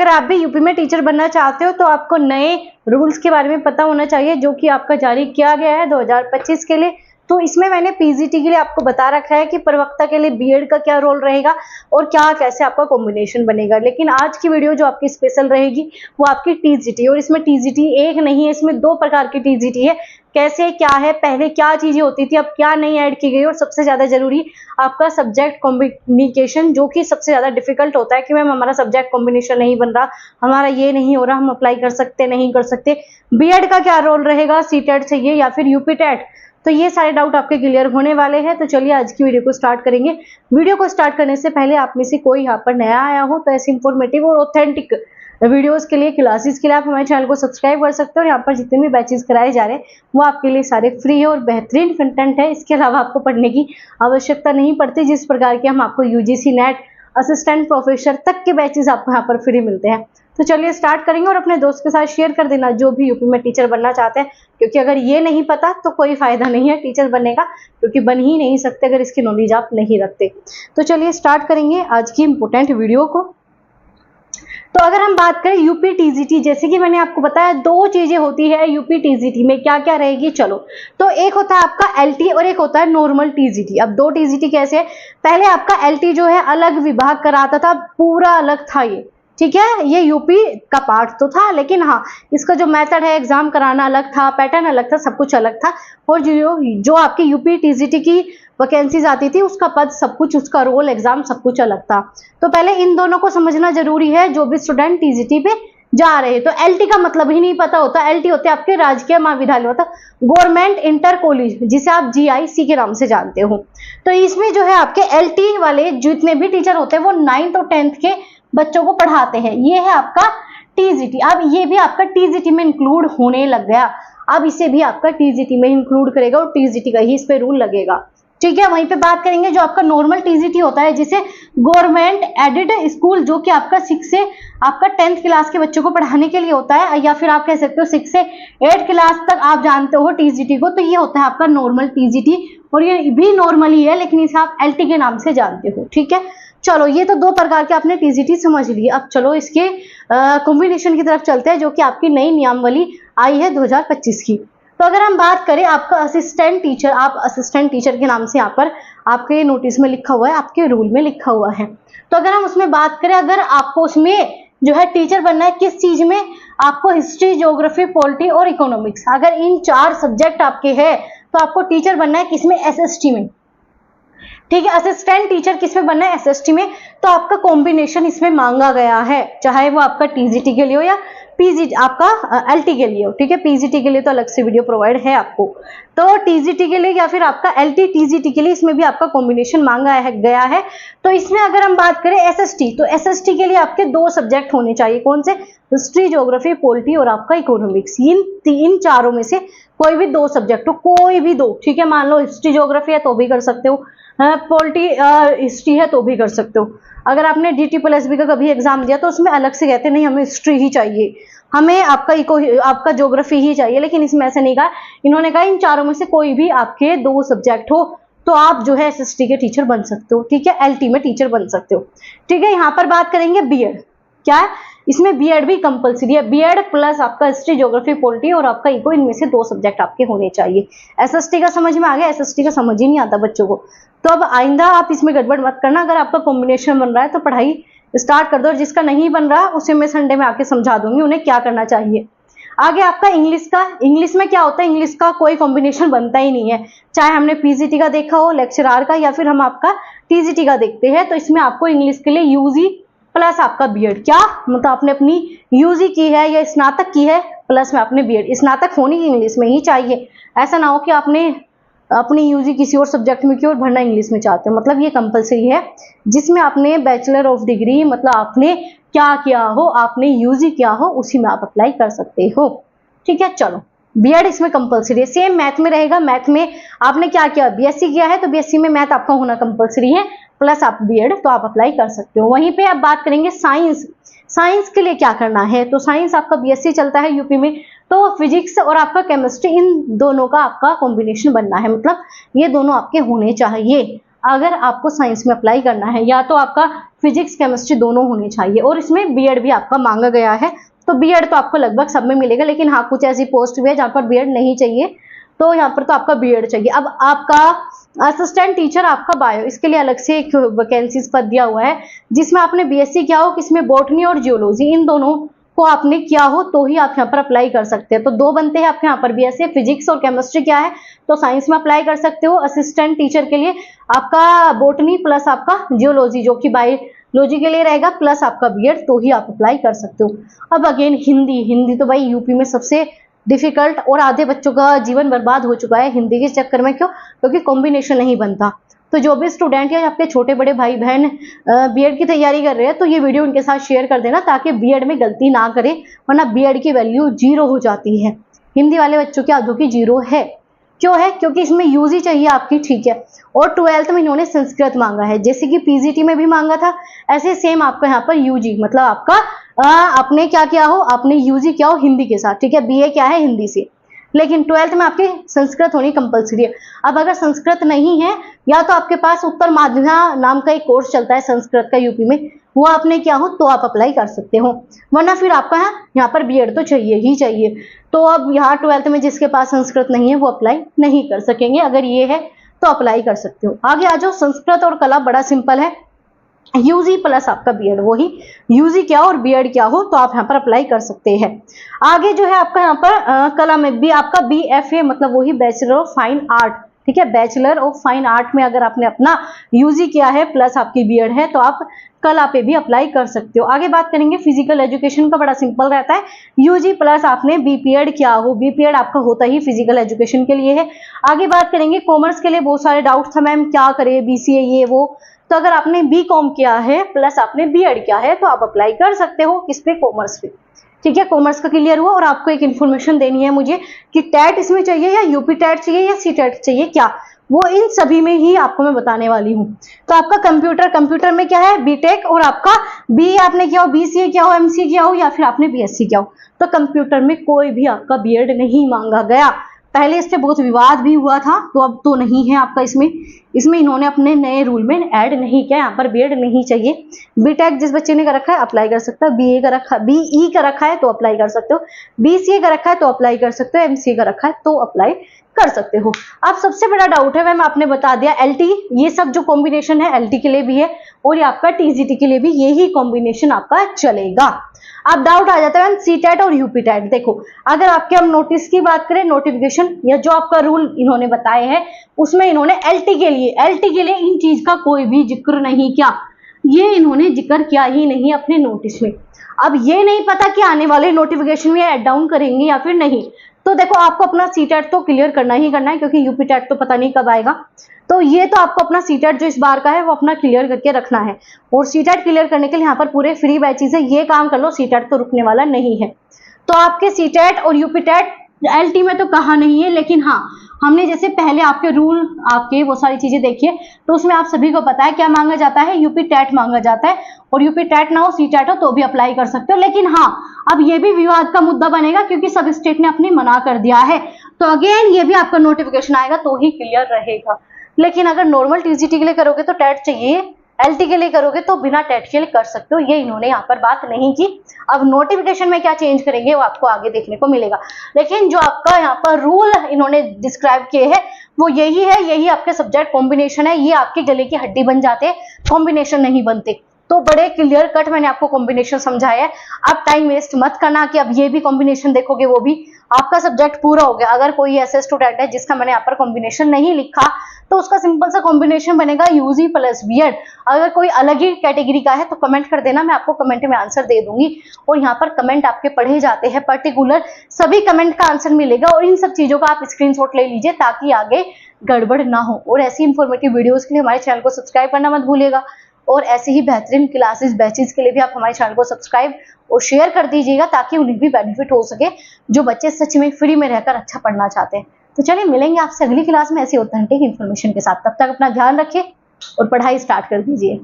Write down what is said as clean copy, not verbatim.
अगर आप भी यूपी में टीचर बनना चाहते हो तो आपको नए रूल्स के बारे में पता होना चाहिए जो कि आपका जारी किया गया है 2025 के लिए। तो इसमें मैंने पीजीटी के लिए आपको बता रखा है कि प्रवक्ता के लिए बीएड का क्या रोल रहेगा और क्या कैसे आपका कॉम्बिनेशन बनेगा। लेकिन आज की वीडियो जो आपकी स्पेशल रहेगी वो आपकी टीजीटी, और इसमें टीजीटी एक नहीं है, इसमें 2 प्रकार की टीजीटी है। कैसे क्या है, पहले क्या चीजें होती थी, अब क्या नई ऐड की गई, और सबसे ज्यादा जरूरी आपका सब्जेक्ट कॉम्बिनेशन, जो कि सबसे ज्यादा डिफिकल्ट होता है कि मैम हमारा सब्जेक्ट कॉम्बिनेशन नहीं बन रहा, हमारा ये नहीं हो रहा, हम अप्लाई कर सकते नहीं कर सकते, बीएड का क्या रोल रहेगा, सीटेट चाहिए या फिर यूपी टेट। तो ये सारे डाउट आपके क्लियर होने वाले हैं। तो चलिए आज की वीडियो को स्टार्ट करेंगे। वीडियो को स्टार्ट करने से पहले आप में से कोई यहाँ पर नया आया हो तो ऐसे इंफॉर्मेटिव और ऑथेंटिक वीडियोस के लिए, क्लासेस के लिए आप हमारे चैनल को सब्सक्राइब कर सकते हो। और यहाँ पर जितने भी बैचेस कराए जा रहे हैं वो आपके लिए सारे फ्री है और बेहतरीन कंटेंट है। इसके अलावा आपको पढ़ने की आवश्यकता नहीं पड़ती। जिस प्रकार के हम आपको यूजीसी नेट असिस्टेंट प्रोफेसर तक के बैचेस आपको यहाँ पर फ्री मिलते हैं। तो चलिए स्टार्ट करेंगे और अपने दोस्त के साथ शेयर कर देना जो भी यूपी में टीचर बनना चाहते हैं, क्योंकि अगर ये नहीं पता तो कोई फायदा नहीं है टीचर बनने का, क्योंकि बन ही नहीं सकते अगर इसकी नॉलेज आप नहीं रखते। तो चलिए स्टार्ट करेंगे आज की इंपॉर्टेंट वीडियो को। तो अगर हम बात करें यूपी टीजीटी, जैसे कि मैंने आपको बताया 2 चीजें होती है यूपी टीजीटी में, क्या क्या रहेगी चलो। तो एक होता है आपका एलटी और एक होता है नॉर्मल टीजीटी। अब 2 टीजीटी कैसे है, पहले आपका एलटी जो है अलग विभाग कराता था, पूरा अलग था ये, ठीक है, ये यूपी का पार्ट तो था, लेकिन हाँ इसका जो मेथड है एग्जाम कराना अलग था, पैटर्न अलग था, सब कुछ अलग था। और जो आपकी यूपी टीजीटी की वैकेंसीज आती थी उसका पद, सब कुछ, उसका रोल, एग्जाम सब कुछ अलग था। तो पहले इन दोनों को समझना जरूरी है जो भी स्टूडेंट टीजीटी पे जा रहे हैं। तो एलटी का मतलब ही नहीं पता होता। एलटी होते हैं आपके राजकीय महाविद्यालय, मतलब गवर्नमेंट इंटर कॉलेज, जिसे आप जीआईसी के नाम से जानते हो। तो इसमें जो है आपके एलटी वाले जितने भी टीचर होते हैं वो 9th और 10th के बच्चों को पढ़ाते हैं। ये है आपका टीजीटी। अब ये भी आपका टीजीटी में इंक्लूड होने लग गया, अब इसे भी आपका टीजीटी में इंक्लूड करेगा और टीजीटी का ही इस पे रूल लगेगा, ठीक है। वहीं पे बात करेंगे जो आपका नॉर्मल टीजीटी होता है, जिसे गवर्नमेंट एडेड स्कूल, जो कि आपका 6 से आपका 10th क्लास के बच्चों को पढ़ाने के लिए होता है, या फिर आप कह सकते हो 6 से 8 क्लास तक आप जानते हो टीजीटी को। तो ये होता है आपका नॉर्मल टीजीटी, और ये भी नॉर्मल ही है लेकिन इसे आप एलटी के नाम से जानते हो, ठीक है। चलो ये तो 2 प्रकार के आपने टीजीटी समझ ली। अब चलो इसके कॉम्बिनेशन की तरफ चलते हैं, जो कि आपकी नई नियमावली आई है 2025 की। तो अगर हम बात करें आपका असिस्टेंट टीचर, आप असिस्टेंट टीचर के नाम से यहाँ पर आपके नोटिस में लिखा हुआ है, आपके रूल में लिखा हुआ है। तो अगर हम उसमें बात करें, अगर आपको उसमें जो है टीचर बनना है किस चीज में, आपको हिस्ट्री, ज्योग्राफी, पॉलिटी और इकोनॉमिक्स, अगर इन 4 सब्जेक्ट आपके हैं तो आपको टीचर बनना है किसमें, एसएसटी में, ठीक है। असिस्टेंट टीचर किसमें बनना है, एसएसटी में। तो आपका कॉम्बिनेशन इसमें मांगा गया है, चाहे वो आपका टीजीटी के लिए हो या पीजीटी आपका एलटी के लिए हो, ठीक है। पीजीटी के लिए तो अलग से वीडियो प्रोवाइड है आपको, तो टीजीटी के लिए या फिर आपका एलटी टीजीटी के लिए इसमें भी आपका कॉम्बिनेशन मांगा गया है। तो इसमें अगर हम बात करें एसएसटी, तो एसएसटी के लिए आपके 2 सब्जेक्ट होने चाहिए, कौन से, हिस्ट्री, ज्योग्राफी, पॉलिटी और आपका इकोनॉमिक्स। इन चारों में से कोई भी 2 सब्जेक्ट हो, कोई भी 2, ठीक है। मान लो हिस्ट्री ज्योग्राफी है तो भी कर सकते हो, पॉलिटी हिस्ट्री है तो भी कर सकते हो। अगर आपने DT+B का कभी एग्जाम दिया तो उसमें अलग से कहते नहीं हमें हिस्ट्री ही चाहिए, हमें आपका ज्योग्राफी ही चाहिए, लेकिन इसमें ऐसा नहीं कहा। इन्होंने कहा इन चारों में से कोई भी आपके 2 सब्जेक्ट हो तो आप जो है एसएसटी के टीचर बन सकते हो, ठीक है, एलटी में टीचर बन सकते हो, ठीक है। यहाँ पर बात करेंगे बीएड, क्या है, इसमें बीएड भी कंपलसरी है। बीएड प्लस आपका हिस्ट्री, ज्योग्राफी, पॉलिटी और आपका इको, इनमें से 2 सब्जेक्ट आपके होने चाहिए। एसएसटी का समझ में आ गया, एसएसटी का समझ ही नहीं आता बच्चों को, तो अब आइंदा आप इसमें गड़बड़ मत करना। अगर आपका कॉम्बिनेशन बन रहा है तो पढ़ाई स्टार्ट कर दो, और जिसका नहीं बन रहा उसे मैं संडे में आके समझा दूंगी उन्हें क्या करना चाहिए। आगे आपका इंग्लिश का, इंग्लिश में क्या होता है, इंग्लिश का कोई कॉम्बिनेशन बनता ही नहीं है, चाहे हमने पीजीटी का देखा हो लेक्चरार का या फिर हम आपका टीजीटी का देखते हैं। तो इसमें आपको इंग्लिश के लिए यूजी प्लस आपका बीएड, क्या मतलब आपने अपनी यूजी की है या स्नातक की है प्लस में आपने बीएड, स्नातक होनी इंग्लिश में ही चाहिए। ऐसा ना हो कि आपने अपनी यूजी किसी और सब्जेक्ट में की और भरना इंग्लिश में चाहते हो, मतलब ये कंपलसरी है। जिसमें आपने बैचलर ऑफ डिग्री, मतलब आपने क्या किया हो, आपने यूजी किया हो, उसी में आप अप्लाई कर सकते हो, ठीक है। चलो बीएड इसमें कंपलसरी है। सेम मैथ में रहेगा, मैथ में आपने क्या किया, बीएससी किया है तो बीएससी में मैथ आपका होना कंपलसरी है, प्लस आप बीएड तो आप अप्लाई कर सकते हो। वहीं पे आप बात करेंगे साइंस, साइंस के लिए क्या करना है, तो साइंस आपका बीएससी चलता है यूपी में, तो फिजिक्स और आपका केमिस्ट्री, इन दोनों का आपका कॉम्बिनेशन बनना है, मतलब ये दोनों आपके होने चाहिए। अगर आपको साइंस में अप्लाई करना है, या तो आपका फिजिक्स केमिस्ट्री दोनों होनी चाहिए, और इसमें बीएड भी आपका मांगा गया है। तो बीएड तो आपको लगभग सब में मिलेगा, लेकिन हाँ कुछ ऐसी पोस्ट भी है जहाँ पर बीएड नहीं चाहिए, तो यहाँ पर तो आपका बीएड चाहिए। अब आपका असिस्टेंट टीचर आपका बायो, इसके लिए अलग से एक वैकेंसीज पद दिया हुआ है, जिसमें आपने बीएससी किया हो, किसमें बॉटनी और जियोलॉजी, इन दोनों को आपने किया हो तो ही आप यहाँ पर अप्लाई कर सकते हैं। तो दो बनते हैं आपके यहाँ पर, बीएससी फिजिक्स और केमिस्ट्री क्या है तो साइंस में अप्लाई कर सकते हो। असिस्टेंट टीचर के लिए आपका बॉटनी प्लस आपका जियोलॉजी जो कि बायोलॉजी के लिए रहेगा, प्लस आपका बीएड, तो ही आप अप्लाई कर सकते हो। अब अगेन हिंदी तो भाई यूपी में सबसे डिफिकल्ट, और आधे बच्चों का जीवन बर्बाद हो चुका है हिंदी के चक्कर में। क्यों? क्योंकि कॉम्बिनेशन नहीं बनता। तो जो भी स्टूडेंट या आपके छोटे बड़े भाई बहन बीएड की तैयारी कर रहे हैं, तो ये वीडियो उनके साथ शेयर कर देना, ताकि बीएड में गलती ना करे, वरना बीएड की वैल्यू 0 हो जाती है। हिंदी वाले बच्चों की आधों की 0 है। क्यों है? क्योंकि इसमें यूजी चाहिए आपकी, ठीक है। और 12th में इन्होंने संस्कृत मांगा है, जैसे कि पीजीटी में भी मांगा था, ऐसे सेम आपका यहाँ पर यूजी, मतलब आपका आपने क्या किया हो, आपने यूजी किया हो हिंदी के साथ, ठीक है। बीए क्या है हिंदी से, लेकिन 12th में आपकी संस्कृत होनी कंपलसरी है। अब अगर संस्कृत नहीं है, या तो आपके पास उत्तर माध्यमिका नाम का एक कोर्स चलता है संस्कृत का यूपी में, वो आपने किया हो तो आप अप्लाई कर सकते हो, वरना फिर आपका यहाँ पर बीएड तो चाहिए ही चाहिए। तो अब यहाँ 12th में जिसके पास संस्कृत नहीं है वो अप्लाई नहीं कर सकेंगे, अगर ये है तो अप्लाई कर सकते हो। आगे आ जाओ, संस्कृत और कला बड़ा सिंपल है, यूजी प्लस आपका बीएड, वही यूजी क्या हो और बीएड क्या हो तो आप यहाँ पर अप्लाई कर सकते हैं। आगे जो है आपका यहाँ पर कला में भी आपका बीएफए, मतलब वही बैचलर ऑफ फाइन आर्ट, ठीक है। बैचलर ऑफ फाइन आर्ट में अगर आपने अपना यूजी किया है प्लस आपकी बीएड है, तो आप कला पे भी अप्लाई कर सकते हो। आगे बात करेंगे फिजिकल एजुकेशन का, बड़ा सिंपल रहता है, यूजी प्लस आपने बीपीएड किया हो, बीपीएड आपका होता ही फिजिकल एजुकेशन के लिए है। आगे बात करेंगे कॉमर्स के लिए, बहुत सारे डाउट था मैम क्या करे बीसीए ये वो, तो अगर आपने बीकॉम किया है प्लस आपने बीएड किया है तो आप अप्लाई कर सकते हो किस पे, कॉमर्स पे, ठीक है। कॉमर्स का क्लियर हुआ। और आपको एक इन्फॉर्मेशन देनी है मुझे कि टेट इसमें चाहिए या यूपी टेट चाहिए या सी टेट चाहिए, क्या वो इन सभी में ही आपको मैं बताने वाली हूँ। तो आपका कंप्यूटर में क्या है बीटेक, और आपका बी आपने किया हो, बीसीए किया हो, एमसीए किया हो, या फिर आपने बीएससी किया हो, तो कंप्यूटर में कोई भी आपका बीएड नहीं मांगा गया। पहले इससे बहुत विवाद भी हुआ था, तो अब तो नहीं है आपका इसमें इन्होंने अपने नए रूल में ऐड नहीं किया, यहाँ पर बीएड नहीं चाहिए। बीटेक जिस बच्चे ने कर रखा है अप्लाई कर सकता है, बीई का रखा है तो अप्लाई कर सकते हो, बीसीए का रखा है तो अप्लाई कर सकते हो, एमसीए का रखा है तो अप्लाई कर सकते हो। अब सबसे बड़ा डाउट है मैम, आपने बता दिया एलटी, ये सब जो कॉम्बिनेशन है एलटी के लिए भी है, और ये आपका टीजीटी के लिए भी यही कॉम्बिनेशन आपका चलेगा। अब डाउट आ जाता है सीटेट और यूपी टेट। देखो, अगर आपके हम नोटिस की बात करें, नोटिफिकेशन या जो आपका रूल इन्होंने बताए हैं, उसमें इन्होंने एलटी के लिए इन चीज का कोई भी जिक्र नहीं किया, ये इन्होंने जिक्र किया ही नहीं अपने नोटिस में। अब ये नहीं पता कि आने वाले नोटिफिकेशन में ऐड डाउन करेंगे या फिर नहीं। तो देखो, आपको अपना सीटेट तो क्लियर करना ही करना है, क्योंकि यूपी टेट तो पता नहीं कब आएगा। तो ये तो आपको अपना सीटेट जो इस बार का है वो अपना क्लियर करके रखना है, और सीटेट क्लियर करने के लिए यहाँ पर पूरे फ्री बैचेस है, ये काम कर लो, सीटेट तो रुकने वाला नहीं है। तो आपके सीटेट और यूपी टेट एलटी में तो कहा नहीं है, लेकिन हाँ हमने जैसे पहले आपके रूल आपके वो सारी चीजें देखिए, तो उसमें आप सभी को पता है क्या मांगा जाता है, यूपी टेट मांगा जाता है, और यूपी टेट ना हो सीटेट हो तो भी अप्लाई कर सकते हो। लेकिन हाँ, अब ये भी विवाद का मुद्दा बनेगा, क्योंकि सब स्टेट ने अपनी मना कर दिया है, तो अगेन ये भी आपका नोटिफिकेशन आएगा तो ही क्लियर रहेगा। लेकिन अगर नॉर्मल टीजीटी के लिए करोगे तो टेट चाहिए, एलटी के लिए करोगे तो बिना टेट के लिए कर सकते हो, ये इन्होंने यहाँ पर बात नहीं की। अब नोटिफिकेशन में क्या चेंज करेंगे वो आपको आगे देखने को मिलेगा, लेकिन जो आपका यहाँ पर रूल इन्होंने डिस्क्राइब किए हैं वो यही है, यही आपके सब्जेक्ट कॉम्बिनेशन है, ये आपके गले की हड्डी बन जाते हैं, कॉम्बिनेशन नहीं बनते। तो बड़े क्लियर कट मैंने आपको कॉम्बिनेशन समझाया है। अब टाइम वेस्ट मत करना कि अब ये भी कॉम्बिनेशन देखोगे, वो भी आपका सब्जेक्ट पूरा हो गया। अगर कोई ऐसे स्टूडेंट है जिसका मैंने यहाँ पर कॉम्बिनेशन नहीं लिखा, तो उसका सिंपल सा कॉम्बिनेशन बनेगा यूजी प्लस बीएड। अगर कोई अलग ही कैटेगरी का है तो कमेंट कर देना, मैं आपको कमेंट में आंसर दे दूंगी। और यहाँ पर कमेंट आपके पढ़े जाते हैं, पर्टिकुलर सभी कमेंट का आंसर मिलेगा, और इन सब चीजों का आप स्क्रीनशॉट ले लीजिए ताकि आगे गड़बड़ ना हो। और ऐसी इंफॉर्मेटिव वीडियोस के लिए हमारे चैनल को सब्सक्राइब करना मत भूलिएगा, और ऐसे ही बेहतरीन क्लासेस बैचेस के लिए भी आप हमारे चैनल को सब्सक्राइब और शेयर कर दीजिएगा, ताकि उन्हें भी बेनिफिट हो सके जो बच्चे सच में फ्री में रहकर अच्छा पढ़ना चाहते हैं। तो चलिए मिलेंगे आपसे अगली क्लास में ऐसी ऑथेंटिक इन्फॉर्मेशन के साथ। तब तक अपना ध्यान रखिए और पढ़ाई स्टार्ट कर दीजिए।